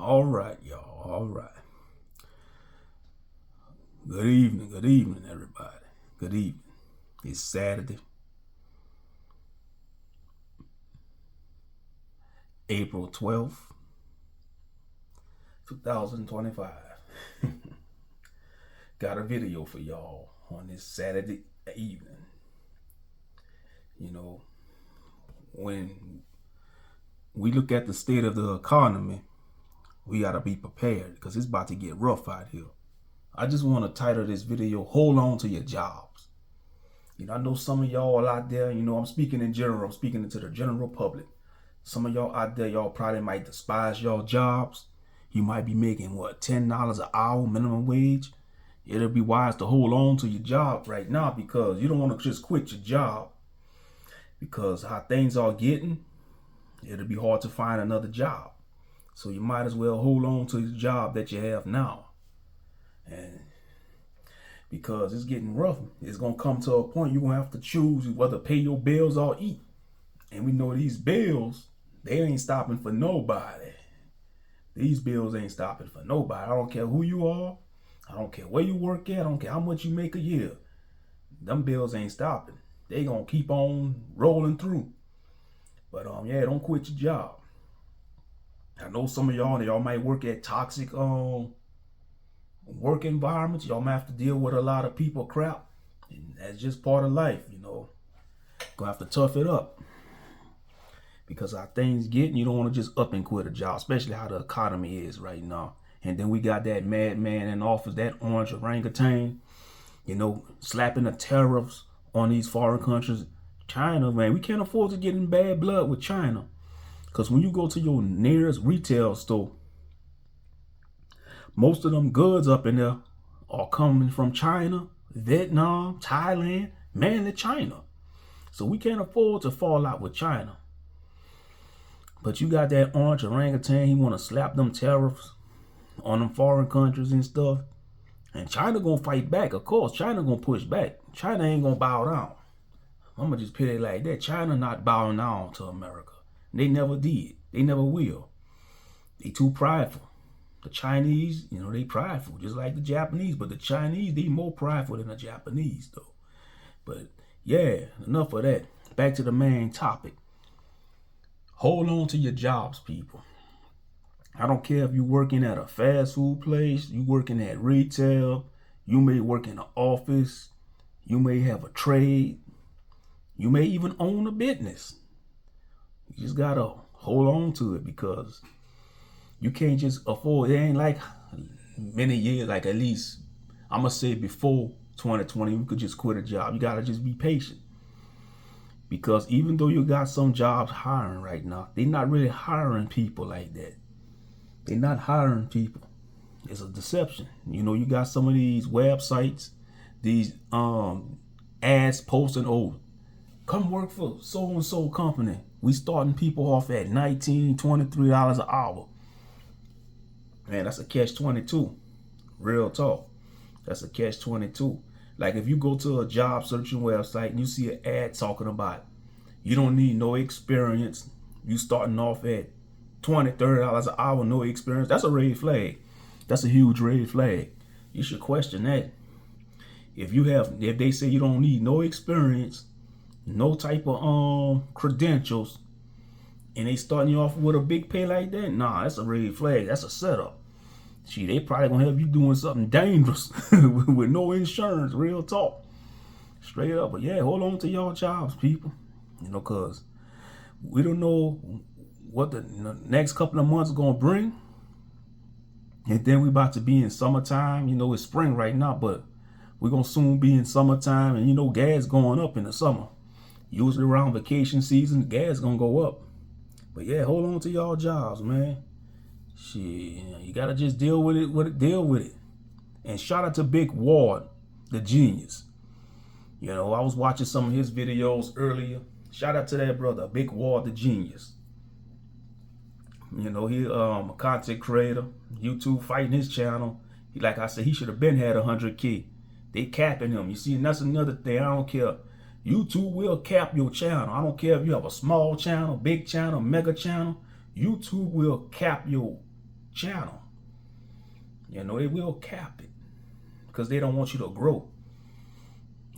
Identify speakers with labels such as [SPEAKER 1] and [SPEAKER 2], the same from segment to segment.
[SPEAKER 1] All right, y'all. All right. Good evening, everybody. Good evening. It's Saturday, April 12th, 2025. Got a video for y'all on this Saturday evening. You know, when we look at the state of the economy, we got to be prepared because it's about to get rough out here. I just want to title this video, Hold On to Your Jobs. I know some of y'all out there, I'm speaking in general, I'm speaking to the general public. Some of y'all out there, y'all probably might despise y'all jobs. You might be making, $10 an hour minimum wage. It'll be wise to hold on to your job right now because you don't want to just quit your job because how things are getting, it'll be hard to find another job. So you might as well hold on to the job that you have now. And because it's getting rough, it's going to come to a point you're going to have to choose whether pay your bills or eat. And we know these bills, they ain't stopping for nobody. These bills ain't stopping for nobody. I don't care who you are. I don't care where you work at. I don't care how much you make a year. Them bills ain't stopping. They going to keep on rolling through. But don't quit your job. I know some of y'all might work at toxic work environments. Y'all might have to deal with a lot of people crap. And that's just part of life, Gonna have to tough it up. Because how things getting, you don't want to just up and quit a job, especially how the economy is right now. And then we got that madman in office, that orange orangutan, slapping the tariffs on these foreign countries. China, man, we can't afford to get in bad blood with China. Because when you go to your nearest retail store, most of them goods up in there are coming from China, Vietnam, Thailand, mainly China. So we can't afford to fall out with China. But you got that orange orangutan, he want to slap them tariffs on them foreign countries and stuff. And China gonna fight back, of course. China gonna push back. China ain't gonna bow down. I'm gonna just put it like that. China not bowing down to America. They never did. They never will. They too prideful. The Chinese, they prideful, just like the Japanese. But the Chinese, they more prideful than the Japanese, though. But yeah, enough of that. Back to the main topic. Hold on to your jobs, people. I don't care if you're working at a fast food place, you working at retail, you may work in an office, you may have a trade, you may even own a business. You just gotta hold on to it because you can't just afford. It ain't like many years, like at least I'm gonna say before 2020, you could just quit a job. You gotta just be patient. Because even though you got some jobs hiring right now, they're not really hiring people like that. They're not hiring people. It's a deception. You got some of these websites, these ads posting, oh, come work for so-and-so company. We starting people off at $19, $23 an hour. Man, that's a catch-22. Real talk. That's a catch-22. Like if you go to a job searching website and you see an ad talking about you don't need no experience, you starting off at $20, $30 an hour, no experience, that's a red flag. That's a huge red flag. You should question that. If they say you don't need no experience, no type of credentials, and they starting you off with a big pay like that, nah, that's a red flag. That's a setup. They probably gonna have you doing something dangerous with no insurance. Real talk, straight up. But yeah, hold on to y'all jobs, people. Cause we don't know what the next couple of months are gonna bring. And then we about to be in summertime. It's spring right now, but we're gonna soon be in summertime, and gas going up in the summer. Usually around vacation season, gas gonna go up. But yeah, hold on to y'all jobs, man. Shit, you gotta just deal with it. And shout out to Big Ward, the genius. I was watching some of his videos earlier. Shout out to that brother, Big Ward, the genius. He a content creator. YouTube fighting his channel. Like I said, he should have been had 100K. They capping him. You see, and that's another thing. I don't care. YouTube will cap your channel. I don't care if you have a small channel, big channel, mega channel. YouTube will cap your channel. You know, they will cap it because they don't want you to grow.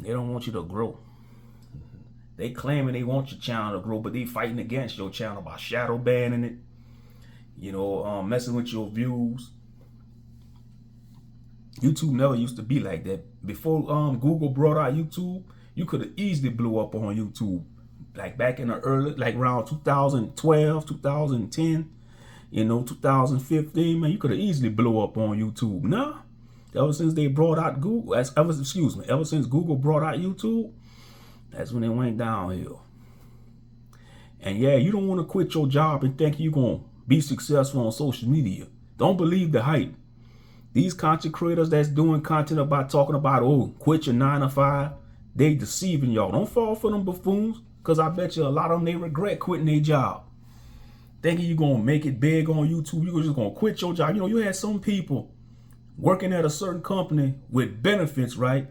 [SPEAKER 1] They don't want you to grow. They claiming they want your channel to grow, but they fighting against your channel by shadow banning it, you know, messing with your views. YouTube never used to be like that. Before Google brought out YouTube, you could have easily blew up on YouTube. Like back in the early, like around 2012, 2010, you know, 2015, man, you could have easily blew up on YouTube. Nah, ever since they brought out Google, ever since Google brought out YouTube, that's when it went downhill. And yeah, you don't want to quit your job and think you're going to be successful on social media. Don't believe the hype. These content creators that's doing content about talking about, oh, quit your 9 to 5, they deceiving y'all. Don't fall for them buffoons, because I bet you a lot of them, they regret quitting their job. Thinking you're going to make it big on YouTube, you're just going to quit your job. You know, you had some people working at a certain company with benefits, right?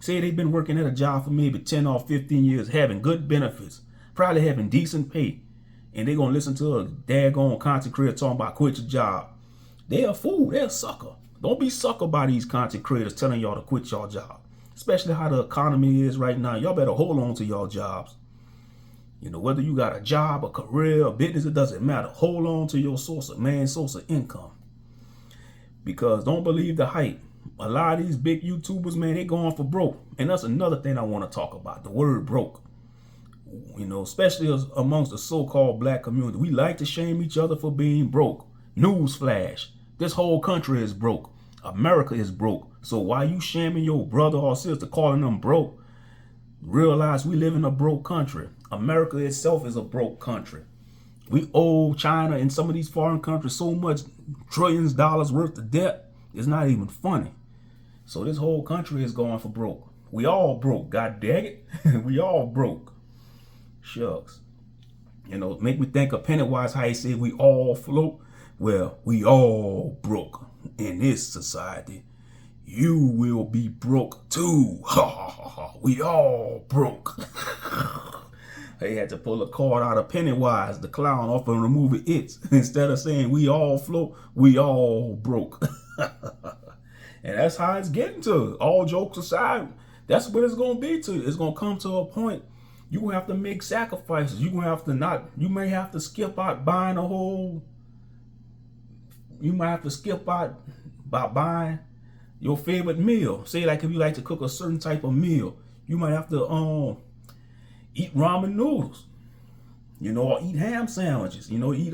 [SPEAKER 1] Say they've been working at a job for maybe 10 or 15 years, having good benefits, probably having decent pay. And they're going to listen to a daggone content creator talking about quit your job. They're a fool. They're a sucker. Don't be sucker by these content creators telling y'all to quit your job. Especially how the economy is right now. Y'all better hold on to y'all jobs. You know, whether you got a job, a career, a business, it doesn't matter. Hold on to your source of income. Because don't believe the hype. A lot of these big YouTubers, man, they going for broke. And that's another thing I want to talk about. The word broke. You know, especially amongst the so-called black community. We like to shame each other for being broke. Newsflash. This whole country is broke. America is broke. So why you shaming your brother or sister, calling them broke? Realize we live in a broke country. America itself is a broke country. We owe China and some of these foreign countries so much trillions of dollars worth of debt. It's not even funny. So this whole country is going for broke. We all broke. God dang it. We all broke. Shucks. You know, make me think of Pennywise, how he said we all float. Well, we all broke in this society. You will be broke too. Ha ha ha ha. We all broke. They had to pull a card out of Pennywise, the clown, off of the movie It. Instead of saying we all float, we all broke. And that's how it's getting to. All jokes aside, that's what it's going to be to. It's going to come to a point. You're going to have to make sacrifices. You're going to have to you may have to skip out buying a whole. You might have to skip out by buying your favorite meal. Say like if you like to cook a certain type of meal, you might have to eat ramen noodles, you know, or eat ham sandwiches, you know, eat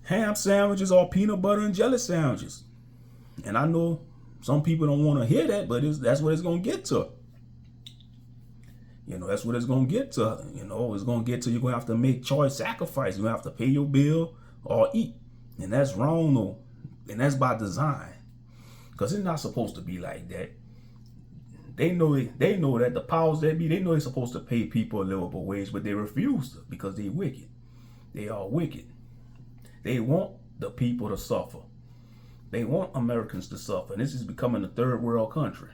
[SPEAKER 1] ham sandwiches or peanut butter and jelly sandwiches. And I know some people don't want to hear that, but that's what it's going to get to. You know, that's what it's going to get to. You know, it's going to get to you're going to have to make choice sacrifice. You're going to have to pay your bill or eat. And that's wrong, though. And that's by design. Because it's not supposed to be like that. They know that the powers that be, they know they're supposed to pay people a livable wage, but they refuse to because they're wicked. They are wicked. They want the people to suffer. They want Americans to suffer. And this is becoming a third world country.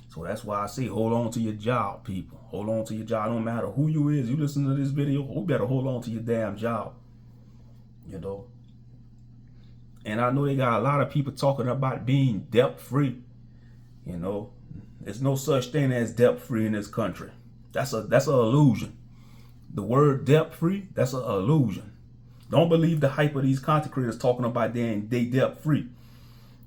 [SPEAKER 1] So that's why I say hold on to your job, people. Hold on to your job. No matter who you is. You listen to this video, you better hold on to your damn job. You know. And I know they got a lot of people talking about being debt-free. You know. There's no such thing as debt-free in this country. That's an illusion. The word debt-free, that's an illusion. Don't believe the hype of these content creators talking about they debt-free.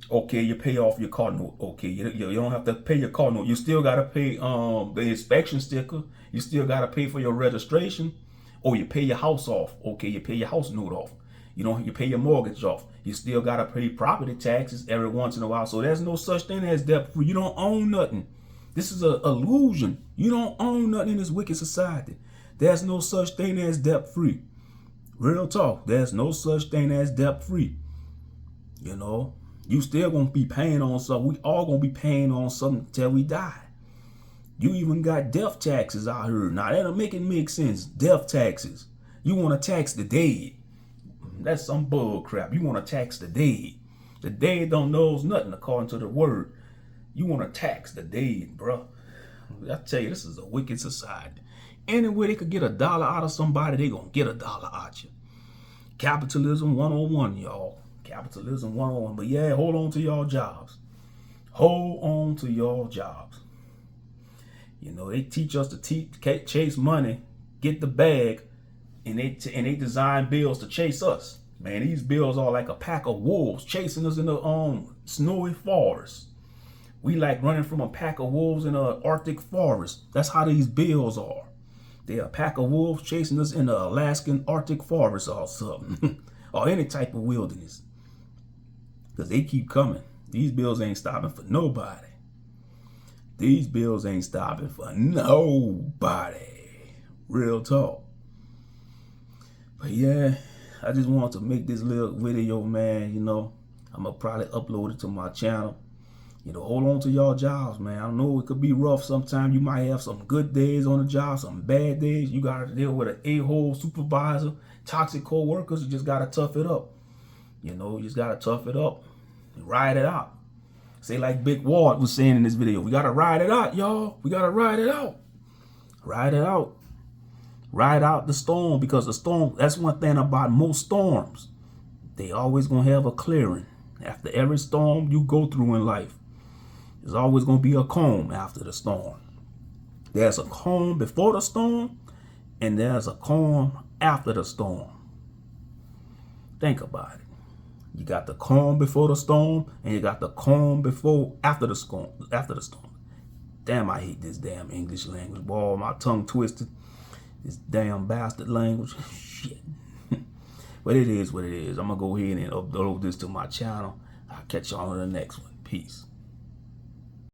[SPEAKER 1] Okay, you pay off your car note. Okay, you don't have to pay your car note. You still got to pay the inspection sticker. You still got to pay for your registration. Or you pay your house off. Okay, you pay your house note off. You pay your mortgage off. You still got to pay property taxes every once in a while. So there's no such thing as debt-free. You don't own nothing. This is an illusion. You don't own nothing in this wicked society. There's no such thing as debt-free. Real talk. There's no such thing as debt-free. You know, you still going to be paying on something. We all going to be paying on something until we die. You even got death taxes out here. Now, that'll make it make sense. Death taxes. You want to tax the dead. That's some bull crap. You want to tax the dead. The dead don't knows nothing according to the word. You want to tax the dead, bro. I tell you, this is a wicked society. Anyway, they could get $1 out of somebody, they going to get $1 out of you. Capitalism 101, y'all. Capitalism 101. But yeah, hold on to y'all jobs. Hold on to y'all jobs. You know, they teach us to chase money, get the bag, and they design bills to chase us. Man, these bills are like a pack of wolves chasing us in the snowy forest. We like running from a pack of wolves in an Arctic forest. That's how these bills are. They're a pack of wolves chasing us in the Alaskan Arctic forest or something. Or any type of wilderness. Because they keep coming. These bills ain't stopping for nobody. These bills ain't stopping for nobody. Real talk. But yeah, I just wanted to make this little video, man. You know, I'm going to probably upload it to my channel. You know, hold on to y'all jobs, man. I know it could be rough sometimes. You might have some good days on the job, some bad days. You got to deal with an a-hole supervisor, toxic co-workers. You just got to tough it up. You know, you just got to tough it up and ride it out. Say like Big Ward was saying in this video, we got to ride it out, y'all. We got to ride it out. Ride it out. Ride out the storm, because the storm, that's one thing about most storms. They always going to have a clearing. After every storm you go through in life, there's always going to be a calm after the storm. There's a calm before the storm, and there's a calm after the storm. Think about it. You got the calm before the storm, and you got the calm after the storm. Damn, I hate this damn English language. Boy, my tongue twisted. This damn bastard language. Shit. But it is what it is. I'm going to go ahead and upload this to my channel. I'll catch y'all on the next one. Peace.